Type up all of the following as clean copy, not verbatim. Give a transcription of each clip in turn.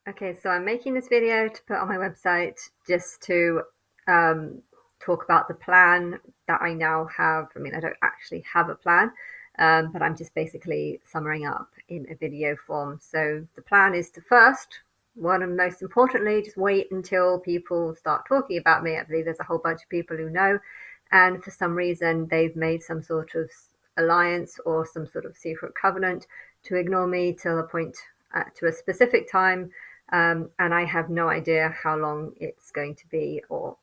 Okay, so I'm making this video to put on my website just to um, talk about the plan that I now have. I mean, I don't actually have a plan, but I'm just basically summing up in a video form. So the plan is to first, one and most importantly, just wait until people start talking about me. I believe there's a whole bunch of people who know, and for some reason they've made some sort of alliance or some sort of secret covenant to ignore me till a point, to a specific time, and I have no idea how long it's going to be, or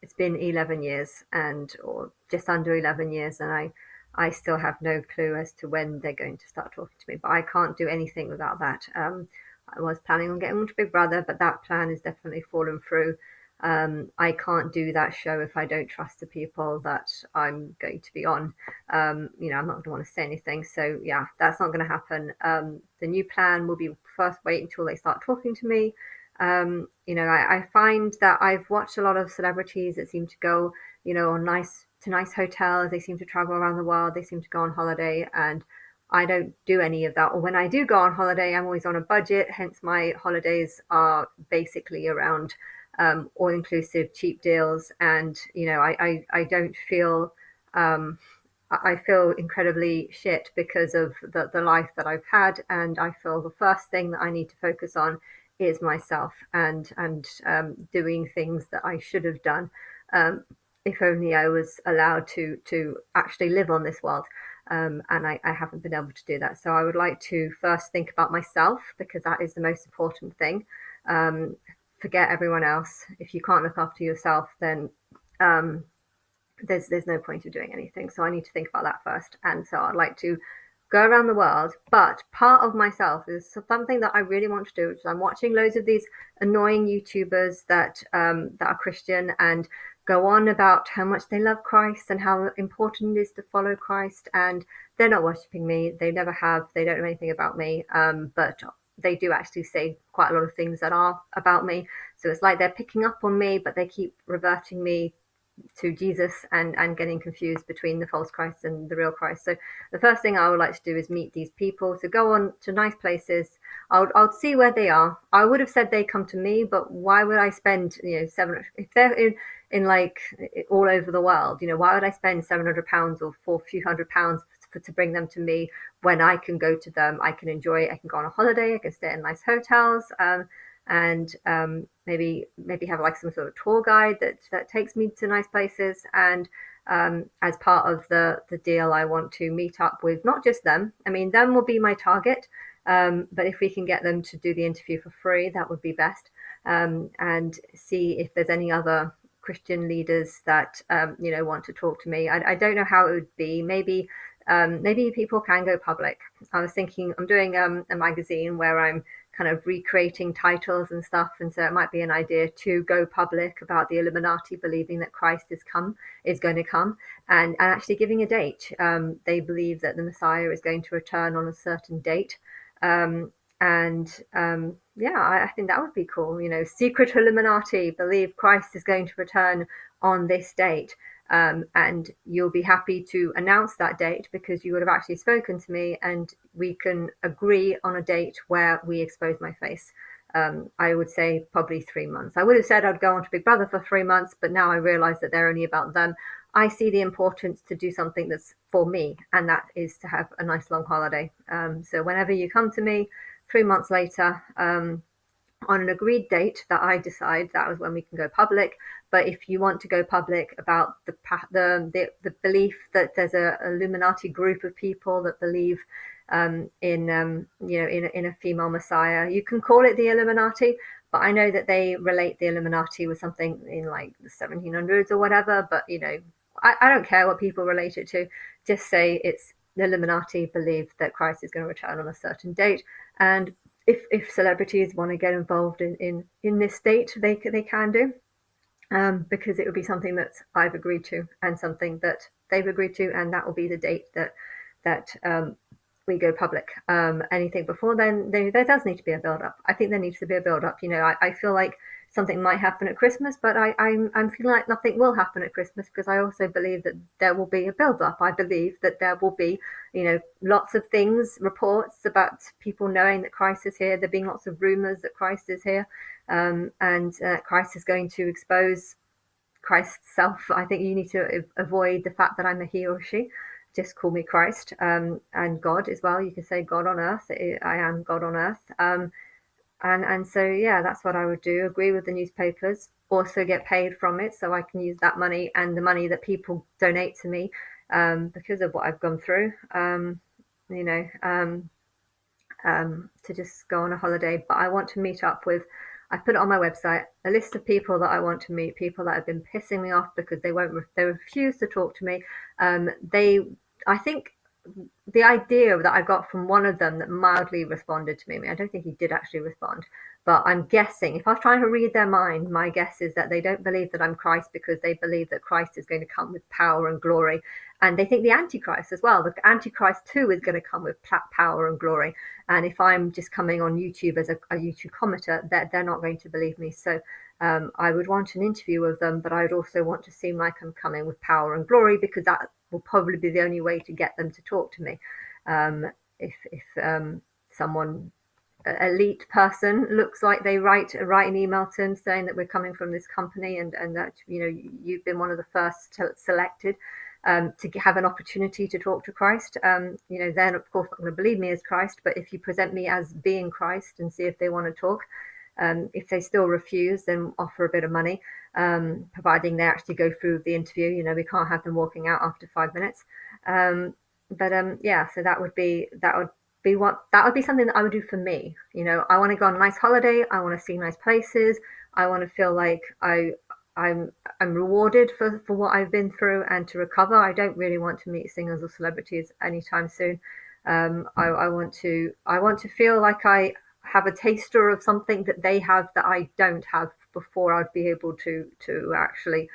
it's been 11 years or just under 11 years, and I still have no clue as to when they're going to start talking to me. But I can't do anything without that. I was planning on getting on to Big Brother, but that plan has definitely fallen through. I can't do that show if I don't trust the people that I'm going to be on. I'm not going to want to say anything. So yeah, that's not going to happen. The new plan will be first wait until they start talking to me. I find that I've watched a lot of celebrities that seem to go, on nice hotels. They seem to travel around the world. They seem to go on holiday, and I don't do any of that. Or when I do go on holiday, I'm always on a budget. Hence, my holidays are basically around all inclusive cheap deals. And I don't feel I feel incredibly shit because of the life that I've had, and I feel the first thing that I need to focus on is myself and doing things that I should have done, if only I was allowed to actually live on this world. And I haven't been able to do that. So I would like to first think about myself, because that is the most important thing. Um, Forget everyone else. If you can't look after yourself, then um, there's no point of doing anything. So I need to think about that first. And so I'd like to go around the world. But part of myself is something that I really want to do, which is I'm watching loads of these annoying YouTubers that are Christian and go on about how much they love Christ and how important it is to follow Christ. And they're not worshiping me. They never have. They don't know anything about me. But they do actually say quite a lot of things that are about me. So it's like they're picking up on me, but they keep reverting me to Jesus and getting confused between the false Christ and the real Christ. So the first thing I would like to do is meet these people, to go on to nice places. I'll see where they are. I would have said they come to me, but why would I spend seven if they're in like all over the world? Why would I spend £700 or for a few £100s to bring them to me when I can go to them? I can enjoy it. I can go on a holiday. I can stay in nice hotels. And maybe have like some sort of tour guide that takes me to nice places. And as part of the deal, I want to meet up with not just them. I mean, them will be my target, but if we can get them to do the interview for free, that would be best. And see if there's any other Christian leaders that want to talk to me. I don't know how it would be. Maybe people can go public. I was thinking I'm doing a magazine where I'm kind of recreating titles and stuff, and so it might be an idea to go public about the Illuminati believing that Christ is going to come, and actually giving a date. They believe that the Messiah is going to return on a certain date. And yeah, I think that would be cool. Secret Illuminati believe Christ is going to return on this date. And you'll be happy to announce that date because you would have actually spoken to me, and we can agree on a date where we expose my face. I would say probably 3 months. I would have said I'd go on to Big Brother for 3 months, but now I realize that they're only about them. I see the importance to do something that's for me, and that is to have a nice long holiday. So whenever you come to me 3 months later, on an agreed date that I decide, that was when we can go public. But if you want to go public about the belief that there's a Illuminati group of people that believe in a female Messiah, you can call it the Illuminati. But I know that they relate the Illuminati with something in like the 1700s or whatever. But I don't care what people relate it to. Just say it's the Illuminati believe that Christ is going to return on a certain date, and if celebrities want to get involved in this date, they can do, because it would be something that I've agreed to and something that they've agreed to, and that will be the date that we go public. Anything before then, there does need to be a build up. I think there needs to be a build up. I feel like something might happen at Christmas, but I'm feeling like nothing will happen at Christmas because I also believe that there will be a build up. I believe that there will be, lots of things, reports about people knowing that Christ is here, there being lots of rumors that Christ is here, and Christ is going to expose Christ's self. I think you need to avoid the fact that I'm a he or she. Just call me Christ, and God as well. You can say God on earth. I am God on earth. And so yeah, that's what I would do. Agree with the newspapers. Also get paid from it, so I can use that money and the money that people donate to me, because of what I've gone through. You know, to just go on a holiday. But I want to meet up with, I put it on my website, a list of people that I want to meet, people that have been pissing me off because they refuse to talk to me. They, I think the idea that I got from one of them that mildly responded to me, I mean, I don't think he did actually respond, but I'm guessing, if I was trying to read their mind, my guess is that they don't believe that I'm Christ because they believe that Christ is going to come with power and glory. And they think the Antichrist as well. The Antichrist too is going to come with power and glory. And if I'm just coming on YouTube as a YouTube commenter, they're not going to believe me. So I would want an interview with them, but I would also want to seem like I'm coming with power and glory, because that will probably be the only way to get them to talk to me. If someone, elite person, looks like they write an email to them saying that we're coming from this company, and that you've been one of the first selected to have an opportunity to talk to Christ, then of course not going to believe me as Christ. But if you present me as being Christ and see if they want to talk, if they still refuse, then offer a bit of money, providing they actually go through the interview. We can't have them walking out after 5 minutes. Yeah, so that would be something that I would do for me. I want to go on a nice holiday. I want to see nice places. I want to feel like I'm rewarded for what I've been through and to recover. I don't really want to meet singers or celebrities anytime soon. I want to feel like I have a taster of something that they have that I don't have before I'd be able to actually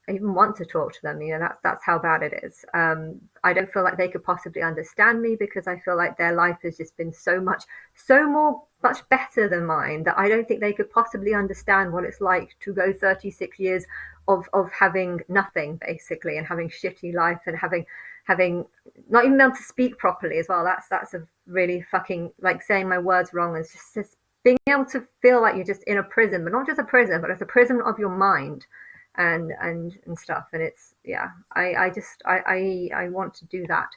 even want to talk to them. That's how bad it is. I don't feel like they could possibly understand me, because I feel like their life has just been much better than mine, that I don't think they could possibly understand what it's like to go 36 years of having nothing basically, and having shitty life, and having not even able to speak properly as well. That's a really fucking, like, saying my words wrong. It's just being able to feel like you're just in a prison, but not just a prison, but it's a prison of your mind and stuff. And it's, yeah, I want to do that.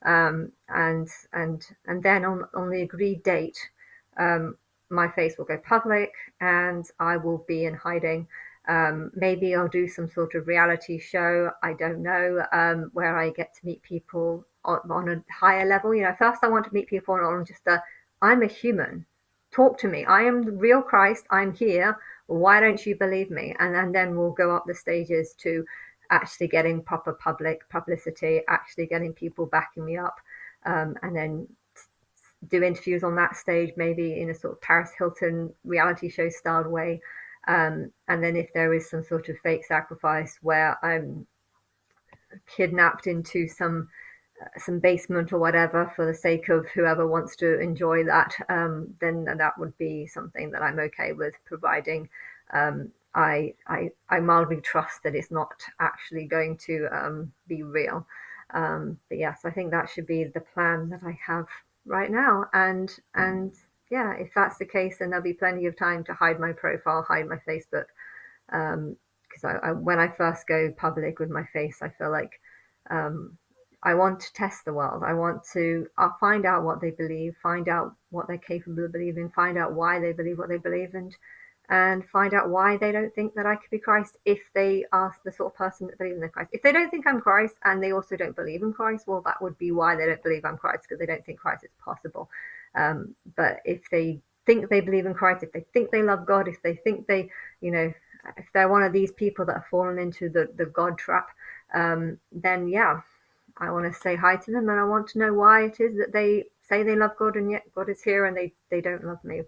And then on the agreed date, my face will go public and I will be in hiding. Maybe I'll do some sort of reality show, I don't know, where I get to meet people on a higher level. First I want to meet people on just I'm a human, talk to me, I am the real Christ, I'm here, why don't you believe me? And then we'll go up the stages to actually getting proper public publicity, actually getting people backing me up, and then do interviews on that stage, maybe in a sort of Paris Hilton reality show styled way. And then if there is some sort of fake sacrifice where I'm kidnapped into some basement or whatever for the sake of whoever wants to enjoy that, then that would be something that I'm okay with, providing I mildly trust that it's not actually going to be real. But yes, I think that should be the plan that I have right now. And yeah, if that's the case, then there'll be plenty of time to hide my profile, hide my Facebook. Because when I first go public with my face, I feel like I want to test the world. I'll find out what they believe, find out what they're capable of believing, find out why they believe what they believe, and find out why they don't think that I could be Christ, if they are the sort of person that believes in Christ. If they don't think I'm Christ and they also don't believe in Christ, well, that would be why they don't believe I'm Christ, because they don't think Christ is possible. But if they think they believe in Christ, if they think they love God, if they think they, if they're one of these people that have fallen into the God trap, then yeah, I want to say hi to them, and I want to know why it is that they say they love God and yet God is here and they don't love me.